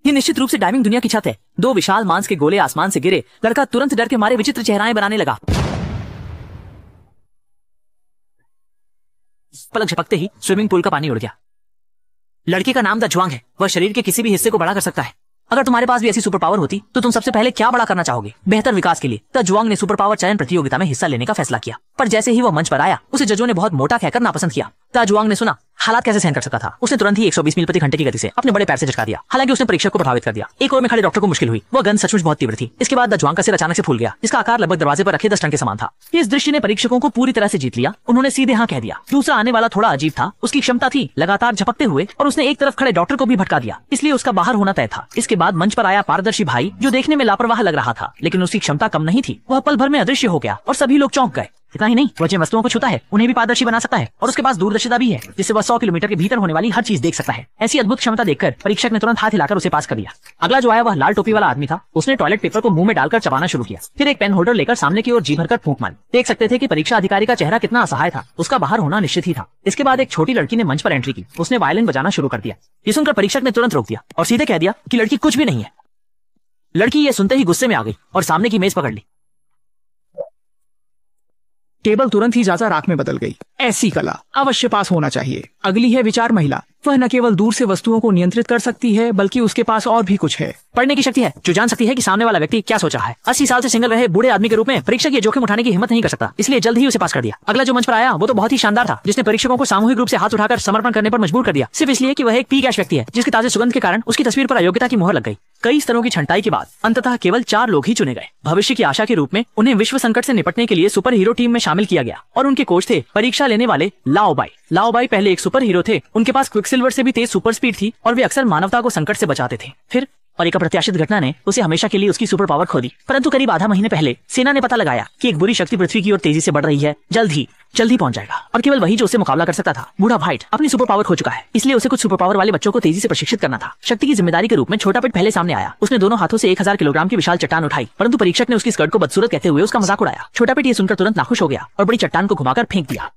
ये निश्चित रूप से डाइविंग दुनिया की छत है। दो विशाल मांस के गोले आसमान से गिरे। लड़का तुरंत डर के मारे विचित्र चेहराएं बनाने लगा। पलक झपकते ही स्विमिंग पूल का पानी उड़ गया। लड़की का नाम द ज्वांग है। वह शरीर के किसी भी हिस्से को बड़ा कर सकता है। अगर तुम्हारे पास भी ऐसी सुपर पावर होती तो तुम सबसे पहले क्या बड़ा करना चाहोगे? बेहतर विकास के लिए द ज्वांग ने सुपर पावर चयन प्रतियोगिता में हिस्सा लेने का फैसला किया, पर जैसे ही वह मंच पर आया उसे जजों ने बहुत मोटा कहकर नापसंद किया। द ज्वांग ने सुना हालात कैसे सहन कर सकता था। उसने तुरंत ही 120 मील प्रति घंटे की गति से अपने बड़े पैर से झटका दिया। हालांकि उसने परीक्षक को प्रभावित कर दिया। एक ओर में खड़े डॉक्टर को मुश्किल हुई। वह गंध सचमुच बहुत तीव्र थी। इसके बाद द ज्वांग का सिर अचानक से फूल गया, जिसका आकार लगभग दरवाजे पर रखे 10 टन के समान था। इस दृश्य ने परीक्षकों को पूरी तरह से जीत लिया। उन्होंने सीधे हाँ कह दिया। दूसरा आने वाला थोड़ा अजीब था। उसकी क्षमता थी लगातार झपकते हुए और उसने एक तरफ खड़े डॉक्टर को भी भटका दिया, इसलिए उसका बाहर होना तय था। इसके बाद मंच पर आया पारदर्शी भाई, जो देखने में लापरवाह लग रहा था, लेकिन उसकी क्षमता कम नहीं थी। वह पल भर में अदृश्य हो गया और सभी लोग चौंक गए। इतना ही नहीं, वह जिन वस्तुओं को छूता है उन्हें भी पारदर्शी बना सकता है और उसके पास दूरदर्शिता भी है, जिससे वह 100 किलोमीटर के भीतर होने वाली हर चीज देख सकता है। ऐसी अद्भुत क्षमता देखकर परीक्षक ने तुरंत हाथ हिलाकर उसे पास कर दिया। अगला जो आया वह लाल टोपी वाला आदमी था। उसने टॉयलेट पेपर को मुंह में डालकर चबाना शुरू किया, फिर एक पेन होल्डर लेकर सामने की ओर जी भरकर फूंक मारी। देख सकते थे कि परीक्षा अधिकारी का चेहरा कितना असहाय था। उसका बाहर होना निश्चित ही था। इसके बाद एक छोटी लड़की ने मंच पर एंट्री की। उसने वायलिन बजाना शुरू कर दिया। ये सुनकर परीक्षक ने तुरंत रोक दिया और सीधे कह दिया कि लड़की कुछ भी नहीं है। लड़की ये सुनते ही गुस्से में आ गई और सामने की मेज पकड़ ली। टेबल तुरंत ही ज्यादा राख में बदल गई। ऐसी कला अवश्य पास होना चाहिए। अगली है विचार महिला। वह न केवल दूर से वस्तुओं को नियंत्रित कर सकती है, बल्कि उसके पास और भी कुछ है। पढ़ने की शक्ति है, जो जान सकती है कि सामने वाला व्यक्ति क्या सोच रहा है। 80 साल से सिंगल रहे बूढ़े आदमी के रूप में परीक्षक ये जोखिम उठाने की हिम्मत नहीं कर सकता, इसलिए जल्द ही उसे पास कर दिया। अगला जो मंच पर आया वो तो बहुत ही शानदार था, जिसने परीक्षकों को सामूहिक रूप से हाथ उठाकर समर्पण करने पर मजबूर कर दिया, सिर्फ इसलिए कि वह एक पी कैश व्यक्ति है, जिसके ताजे सुगंध के कारण उसकी तस्वीर पर अयोग्यता की मोहर लग गई। कई स्तरों की छंटाई के बाद अंततः केवल 4 लोग ही चुने गए। भविष्य की आशा के रूप में उन्हें विश्व संकट से निपटने के लिए सुपर हीरो टीम में शामिल किया गया और उनके कोच थे परीक्षा लेने वाले लाओ बाई। लाओ बाई पहले एक सुपर हीरो थे। उनके पास क्विकसिल्वर से भी तेज सुपर स्पीड थी और वे अक्सर मानवता को संकट से बचाते थे। फिर और एक अप्रत्याशित घटना ने उसे हमेशा के लिए उसकी सुपर पावर खो दी। परंतु करीब आधा महीने पहले सेना ने पता लगाया कि एक बुरी शक्ति पृथ्वी की ओर तेजी से बढ़ रही है। जल्द ही पहुंच जाएगा और केवल वही जो उससे मुकाबला कर सकता था। बूढ़ा व्हाइट अपनी सुपर पावर खो चुका है, इसलिए उसे कुछ सुपर पावर वाले बच्चों को तेजी से प्रशिक्षित करना था। शक्ति की जिम्मेदारी के रूप में छोटा पिट पहले सामने आया। उसने दोनों हाथों से 1000 किलोग्राम की विशाल चट्टान उठाई, परंतु परीक्षक ने उसकी स्कर्ट को बदसूरत कहते हुए उसका मजाक उड़ाया। छोटा पिट ये सुनकर तुरंत नाखुश हो गया और बड़ी चट्टान को घुमाकर फेंक दिया।